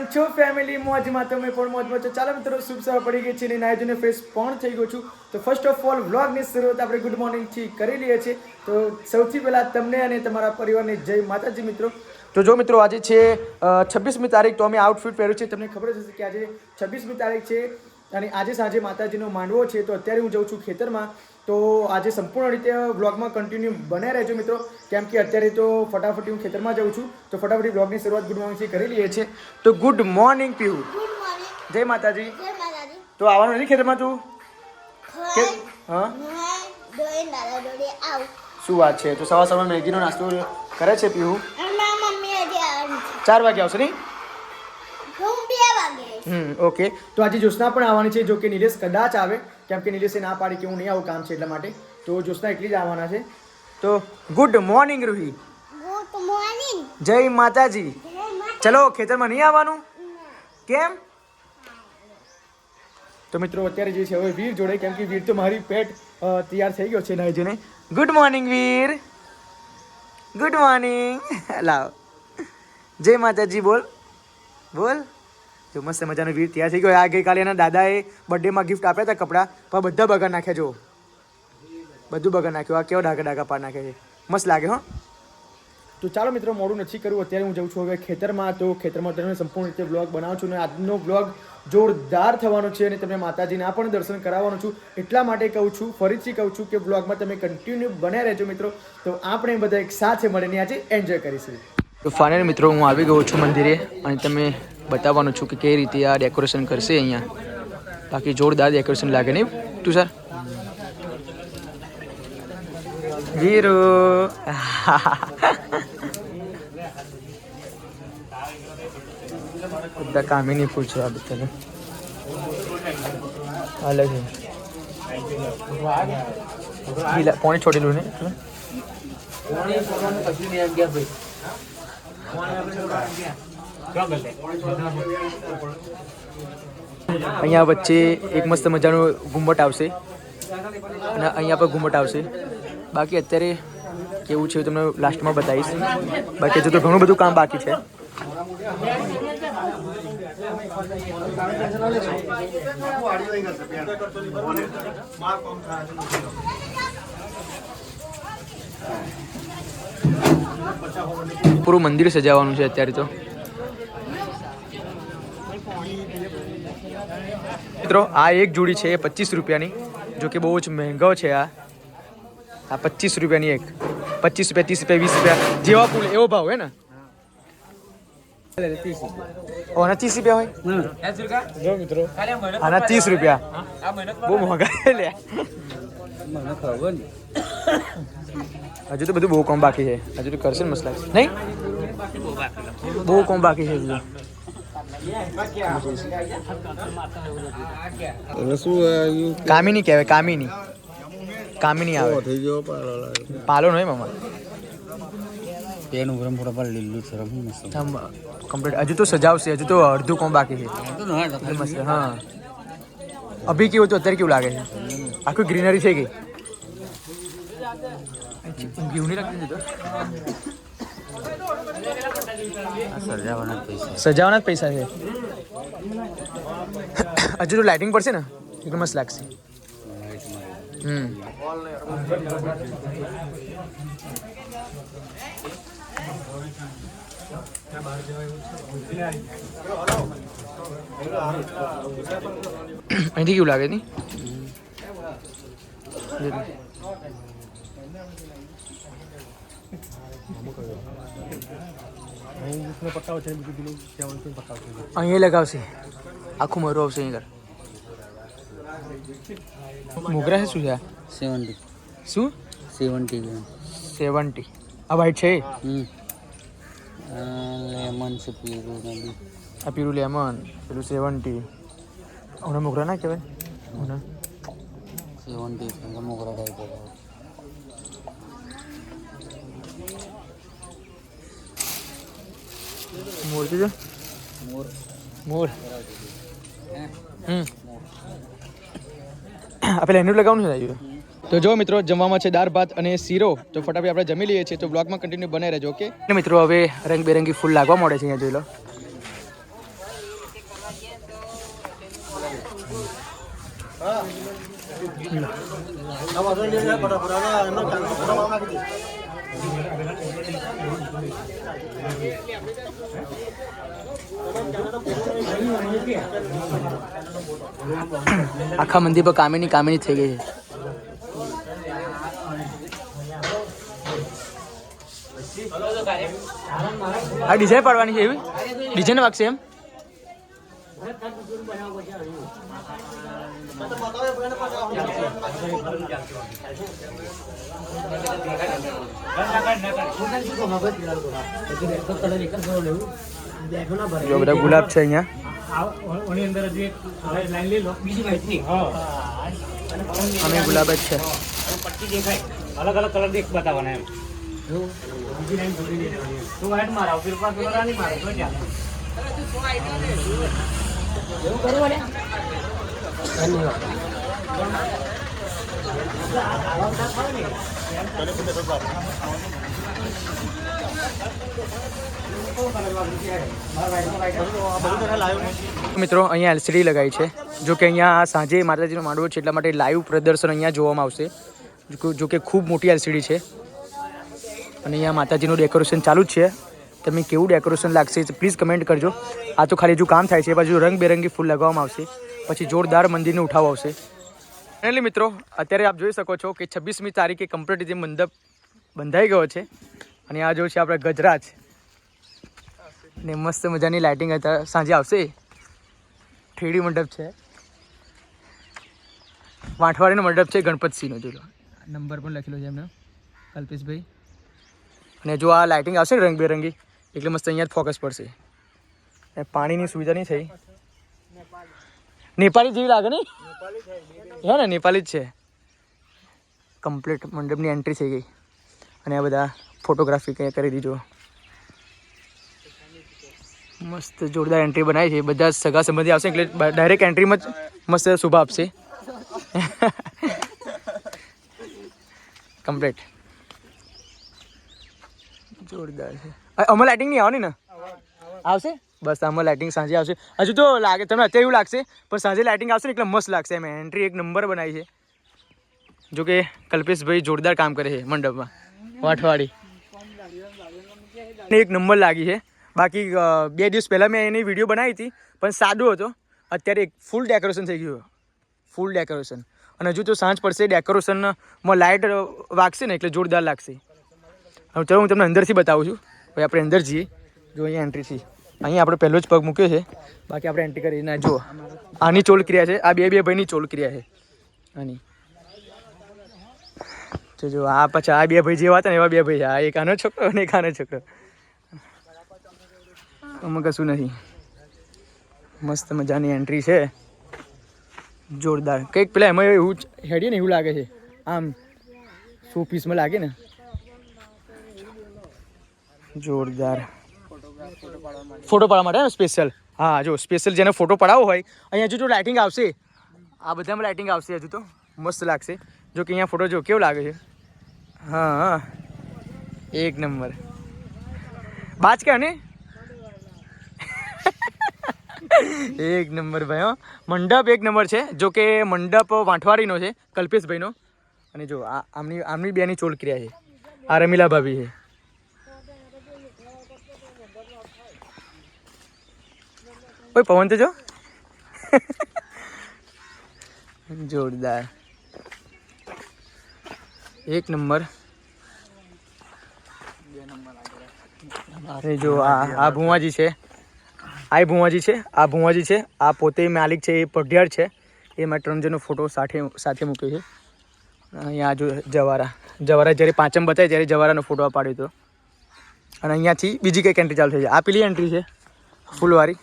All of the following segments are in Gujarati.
કેમ છો ફેમિલી? મોજમાં તમે પણ મોજમાં છો. ચાલો મિત્રો, શુભ સવાર પડી ગઈ છે અને નાઈજને ફ્રેશ પણ થઈ ગયો છું. તો ફર્સ્ટ ઓફ ઓલ વ્લોગની શરૂઆત આપણે ગુડ મોર્નિંગથી કરી લઈએ છીએ. તો સૌથી પહેલાં તમને અને તમારા પરિવારને જય માતાજી મિત્રો. તો જો મિત્રો, આજે છે 26મી તારીખ. તો અમે આઉટફિટ પહેર્યું છે. તમને ખબર જ હશે કે આજે 26મી તારીખ છે અને આજે સાંજે માતાજીનો માંડવો છે. તો અત્યારે હું જાઉં છું ખેતરમાં. તો આજે સંપૂર્ણ રીતે વ્લોગમાં કન્ટિન્યુ બન્યા રહેજો મિત્રો, કેમ કે અત્યારે તો ફટાફટ હું ખેતરમાં જાઉં છું. તો ફટાફટ વ્લોગની શરૂઆત ગુડ મોર્નિંગથી કરી લઈએ છીએ. તો good morning Pihu. Good morning. જય માતાજી. જય માતાજી. તો આવવાનું નથી ખેતરમાં તું? હા, શું વાત છે? તો સવાર સવારમાં મેગીનો નાસ્તો કરે છે પીહુ. 4 વાગે આવશે નહીં? ઓકે. તો આજે જ્યોત્સના પણ આવવાની છે. જો કે નિલેશ કદાચ આવે, કેમ કે નિલેશે ના પાડી કે હું નહીં આવું, કામ છે એટલા માટે. તો જ્યોત્સના એકલી જ આવવાના છે. તો good morning Ruhi. Good morning. જય માતાજી. ચલો ખેતરમાં નહીં આવવાનું? કેમ? તો મિત્રો અત્યારે જે છે હવે વીર જોડે, કેમ કે વીર તો મારી પેટ તૈયાર થઈ ગયો છે નાઈ જોઈને. Good morning Veer. Good morning. લાવ જય માતાજી બોલ બોલ. જો મસ્ત મજાનો વીર તૈયાર થઈ ગયો. આ ગઈકાલે એના દાદાએ બર્થડેમાં ગિફ્ટ આપ્યા હતા કપડાં, પણ બધા બગાડ નાખ્યા. જો બધું બગાડ નાખ્યું. આ કેવો ડાઘા ડાઘા પાડ નાખે છે. મસ્ત લાગે હો. તો ચાલો મિત્રો, મોડું નથી કરવું. અત્યારે હું જાઉં છું હવે ખેતરમાં. તો ખેતરમાં તમને સંપૂર્ણ રીતે બ્લોગ બનાવું છું અને આજનો બ્લોગ જોરદાર થવાનો છે અને તમને માતાજીના પણ દર્શન કરાવવાનું છું. એટલા માટે કહું છું, ફરીથી કહું છું કે બ્લોગમાં તમે કન્ટિન્યુ બન્યા રહેજો મિત્રો. તો આપણે બધા એક સાથે મળીને આજે એન્જોય કરીશું. તો ફાઇનલ મિત્રો, હું આવી ગયો છું મંદિરે અને તમે બતાવવાનું છું કે કઈ રીતે આ ડેકોરેશન કરશે અહીંયા. બાકી જોરદાર ડેકોરેશન લાગે નહીં તું સર? વીરો બધા કામીની ફૂલ છે આ બધાને. અલગ છે પોણી છોડેલું ને અહીંયા વચ્ચે એક મસ્ત મજાનું ઘુમ્મટ આવશે અને અહીંયા પર ઘુમ્મટ આવશે. બાકી અત્યારે કેવું છે તમને લાસ્ટમાં બતાવીશ. બાકી હજુ તો ઘણું બધું કામ બાકી છે. પૂરું મંદિર સજાવવાનું છે અત્યારે તો મિત્રો. આ એક જોડી છે 25 રૂપિયાની. જો કે બહુ જ મહેંગો છે. આ 25 રૂપિયાની એક. 25 રૂપિયા, 30 રૂપિયા, 20 રૂપિયા જેવા ફૂલ એવો ભાવ હે ને? આના 30 રૂપિયા હોય જો મિત્રો. આના 30 રૂપિયા. બહુ મોંઘા લે. હજુ તો બધું બહુ કોમ બાકી છે. હજુ તો કરશે ને મસ્ત લાગશે નહીં? બહુ કોમ બાકી છે હજુ. કામિની કહેવાય. કામિની કામિની આવે. પાલો નહીં મામા. પેનું ગરમ થોડા લીલું છે કમ્પ્લીટ. હજુ તો સજાવશે. હજુ તો અડધું કોમ બાકી છે. મસ્ત. હા, અભી કેવું તો અત્યારે કેવું લાગે છે? આખું ગ્રીનરી થઈ ગઈ. ઘીવ નહીં રાખી દીધો. સજાવાના જ પૈસા છે. હજુ તો લાઇટિંગ પડશે ને એટલે મસ્ત લાગશે. અહીંથી કેવું લાગે નહીં? અહીંયા લગાવશે. આખું મરું આવશે અહીંયા. મોગરા છે શું છે? 70. શું 70? આ વ્હાઈટ છે. લેમન છે પીરું નથી. આ પીરું લેમન, પેલું 70. હમણાં મોગરા ના કહેવાય? હમણાં 70 મોગરા ટાઈપ. મોર છે. મોર. આપણે એનું લગાવવાનું છે. તો જો મિત્રો, જમવામાં છે દાળ ભાત અને શીરો. તો ફટાફટ આપણે જમી લઈએ છીએ. તો બ્લોગમાં કન્ટિન્યુ બને રહેજો. ઓકે મિત્રો, હવે રંગબેરંગી ફૂલ લાગવા મળે છે અહીંયા. જોઈ લો. આખા મંદિર પર કામિની થઈ ગઈ છે. આ ડિઝાઇન પાડવાની છે એવી ડિઝાઇન વાગશે એમ. જો બધા ગુલાબ છે અહીંયા. અમે ગુલાબ જ છે. अलग अलग कलर देख बतावाना है तो वाइट मारा फिर पास कलर नहीं मारा तो क्या એવું કરો ને મિત્રો અહીંયા એલસીડી લગાવી છે. જો કે અહીંયા સાંજે માતાજીનો માંડવો છે એટલા માટે લાઈવ પ્રદર્શન અહીંયા જોવામાં આવશે. જો કે ખૂબ મોટી એલસીડી છે અને અહીંયા માતાજીનું ડેકોરેશન ચાલુ જ છે. તમે કેવું ડેકોરેશન લાગશે પ્લીઝ કમેન્ટ કરજો. આ તો ખાલી હજુ કામ થાય છે, બાજુ રંગબેરંગી ફૂલ લગાવવામાં આવશે, પછી જોરદાર મંદિરને ઉઠાવ આવશે. એટલે મિત્રો અત્યારે આપ જોઈ શકો છો કે 26મી તારીખે કમ્પ્લીટ જે મંડપ બંધાઈ ગયો છે અને આ જો છે આપણા ગજરાજ ને મસ્ત મજાની લાઇટિંગ અત્યારે સાંજે આવશે. ઠેડી મંડપ છે, વાંઠવાડીનો મંડપ છે ગણપતસિંહનો. જો નંબર પણ લખેલો છે એમને કલ્પેશભાઈ. અને જો આ લાઇટિંગ આવશે ને રંગબેરંગી એટલે મસ્ત અહીંયા જ ફોકસ પડશે. પાણીની સુવિધા નહીં થઈ. નેપાળી જેવી લાગે નહીં હે ને? નેપાળી જ છે. કમ્પ્લીટ મંડપની એન્ટ્રી થઈ ગઈ અને આ બધા ફોટોગ્રાફી કંઈ કરી દીધો. મસ્ત જોરદાર એન્ટ્રી બનાવી છે. બધા સગા સંબંધી આવશે એટલે ડાયરેક્ટ એન્ટ્રીમાં જ મસ્ત શુભ આપશે. કમ્પ્લીટ જોરદાર છે. આમાં લાઇટિંગ નહીં આવવાની ને? આવશે બસ. આમાં લાઇટિંગ સાંજે આવશે. હજુ તો લાગે તમને અત્યારે એવું લાગશે પણ સાંજે લાઇટિંગ આવશે ને એટલે મસ્ત લાગશે. એમ એન્ટ્રી એક નંબર બનાવી છે. જો કે કલ્પેશભાઈ જોરદાર કામ કરે છે મંડપમાં. વાંઠવાડી એક નંબર લાગી છે. બાકી 2 દિવસ પહેલાં મેં એની વિડીયો બનાવી હતી પણ સાદો હતો. અત્યારે એક ફૂલ ડેકોરેશન થઈ ગયું, ફૂલ ડેકોરેશન. અને હજુ તો સાંજ પડશે, ડેકોરેશનમાં લાઇટ વાગશે ને એટલે જોરદાર લાગશે. હવે ચાલો હું તમને અંદરથી બતાવું છું. ભાઈ આપણે અંદર જઈએ. જો અહીંયા એન્ટ્રી છે. અહીંયા આપણે પહેલો જ પગ મૂક્યો છે. બાકી આપણે એન્ટ્રી કરીને જુઓ આની ચોલ ક્રિયા છે. આ બે ભાઈની ચોલ ક્રિયા છે આની. જો આ પછી આ 2 ભાઈ જેવા હતા ને એવા 2 ભાઈ છે. આ એક આનો છોકરો અને એક આનો છોકરો. આમાં કશું નથી. મસ્ત મજાની એન્ટ્રી છે, જોરદાર. કંઈક પેલા એમાં એવું હેડીએ ને એવું લાગે છે, આમ શો પીસમાં લાગે ને. જોરદાર ફોટો પાડવા માટે સ્પેશિયલ. હા જો સ્પેશિયલ જેને ફોટો પડાવવો હોય અહીંયા હજુ તો લાઇટિંગ આવશે. આ બધામાં લાઇટિંગ આવશે હજુ તો મસ્ત લાગશે. જો કે અહીંયા ફોટો જો કેવો લાગે છે. હા હા એક નંબર. બાજ કે ને એક નંબર ભાઈ. હો મંડપ એક નંબર છે. જો કે મંડપ વાંઠવાડીનો છે કલ્પેશભાઈનો. અને જો આમની બેની ચોલ ક્રિયા છે. આ રમીલા ભાભી છે. ઓય પવન તો જો જોરદાર એક નંબર. અરે જો આ ભુવાજી છે, આ ભુવાજી છે, આ ભુવાજી છે. આ પોતે માલિક છે, એ પઢિયાર છે. એ મેં 3 જણનો ફોટો સાથે મૂક્યો છે. અહીંયા જો જવારા જ્યારે પાંચમ બતાવે ત્યારે જવારાનો ફોટો પાડ્યો હતો. અને અહીંયાથી બીજી કંઈક એન્ટ્રી ચાલુ થઈ છે. આ પેલી એન્ટ્રી છે ફૂલવાળી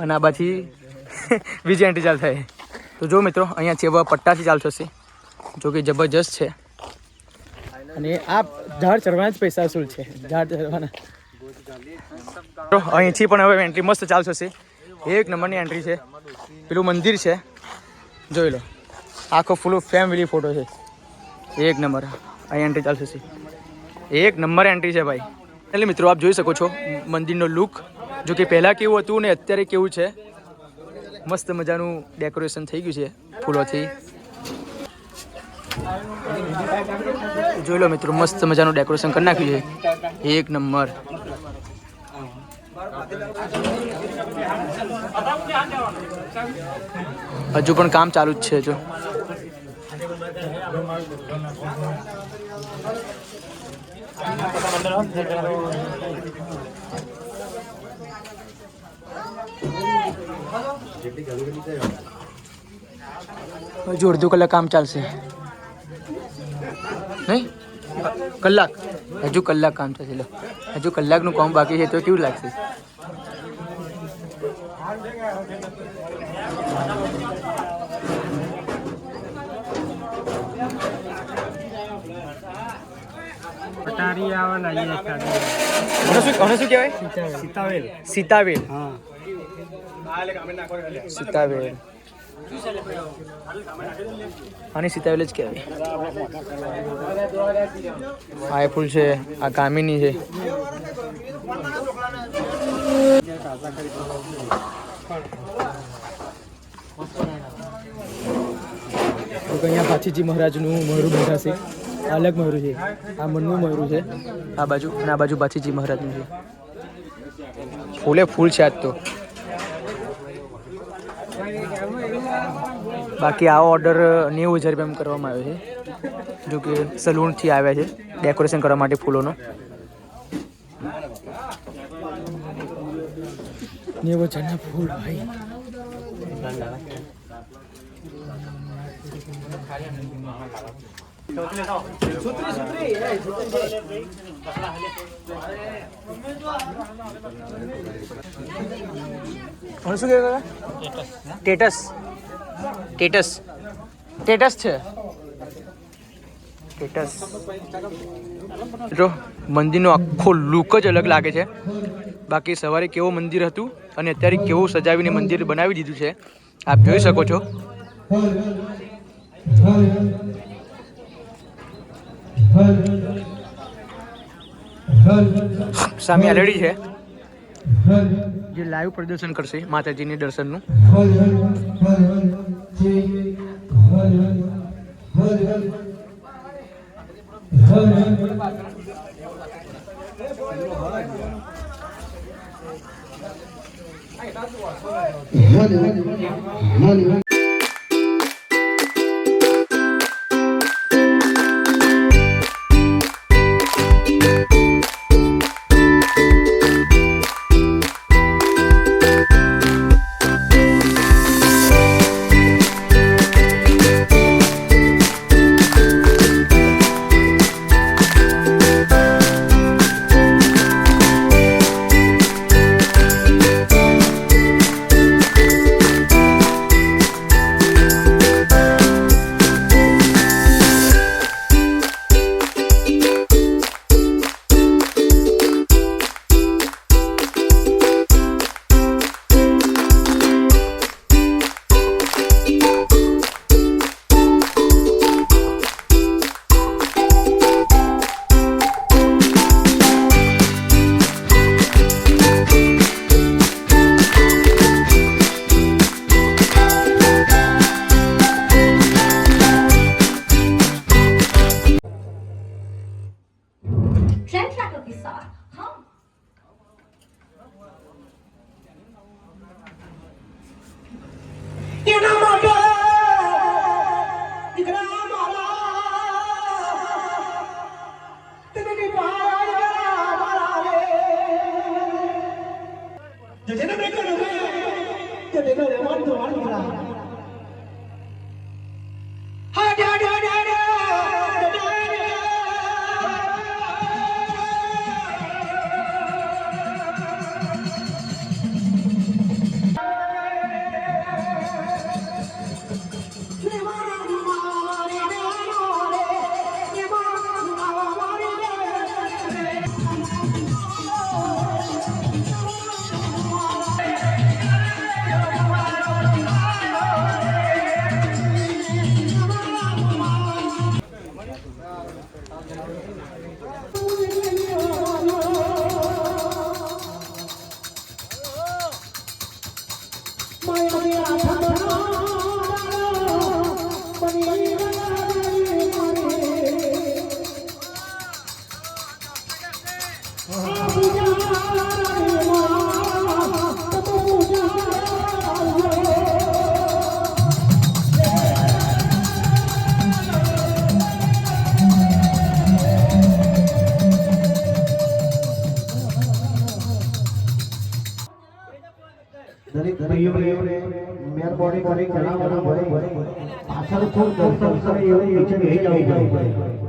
અને આ બાજુ બીજી એન્ટ્રી ચાલુ થાય. તો જો મિત્રો અહીંયાથી હવે પટ્ટાથી ચાલુ થશે. જો કે જબરજસ્ત છે. અને આ ઝાડ ચડવાના જ પૈસા વસૂલ છે. ઝાડ ચડવાના અહીંથી પણ હવે એન્ટ્રી મસ્ત ચાલુ થશે. એક નંબરની એન્ટ્રી છે. પેલું મંદિર છે જોઈ લો. આખો ફૂલ ફેમિલી ફોટો છે. એક નંબર. અહીં એન્ટ્રી ચાલુ થશે. એક નંબર એન્ટ્રી છે ભાઈ. એટલે મિત્રો આપ જોઈ શકો છો મંદિરનો લુક. જો કે પહેલાં કેવું હતું ને અત્યારે કેવું છે. મસ્ત મજાનું ડેકોરેશન થઈ ગયું છે ફૂલોથી. જોઈ લો મિત્રો, મસ્ત મજાનું ડેકોરેશન કરી નાખ્યું છે, એક નંબર. હજુ પણ કામ ચાલુ જ છે. જો હજુ અડધો કલાક કામ ચાલશે નહીં? કલાક? હજુ કલાક કામ થશે. લો હજુ કલાકનું કામ બાકી છે તો કેવું લાગશે? શું કહેવાય? સીતાવેલ. સીતાવેલ આની સીતાવેલ જ કહેવાય. આ એ ફૂલ છે, આ કામિની છે. અહીંયા ભાથીજી મહારાજનું મહેરું બેઠા છે. અલગ મહેરું છે, આ મનનું મહેરું છે આ બાજુ, અને આ બાજુ ભાથીજી મહારાજનું છે. ફૂલે ફૂલ છે આજ તો. બાકી આ ઓર્ડર 90,000 રૂપિયામાં કરવામાં આવ્યો છે. જો કે સલૂનથી આવ્યા છે ડેકોરેશન કરવા માટે ફૂલોનો. 90,000ના ફૂલ ભાઈ. શું કહેવાય? ટેટસ. ટેટસ ટેટસ છે. ટેટસ જો મંદિરનો આખો લુક જ અલગ લાગે છે. બાકી સવારે કેવો મંદિર હતું અને અત્યારે કેવું સજાવીને મંદિર બનાવી દીધું છે આપ જોઈ શકો છો. સામે આલેડી છે જે લાઈવ પ્રદર્શન કરશે માતાજીની દર્શનનું. દરેક ભાઈઓને મહેરબાની કરી જણાવવાનું હોય પાછળ ખૂબ દર્શન કરે એવું નીચે નહીં જવું પડે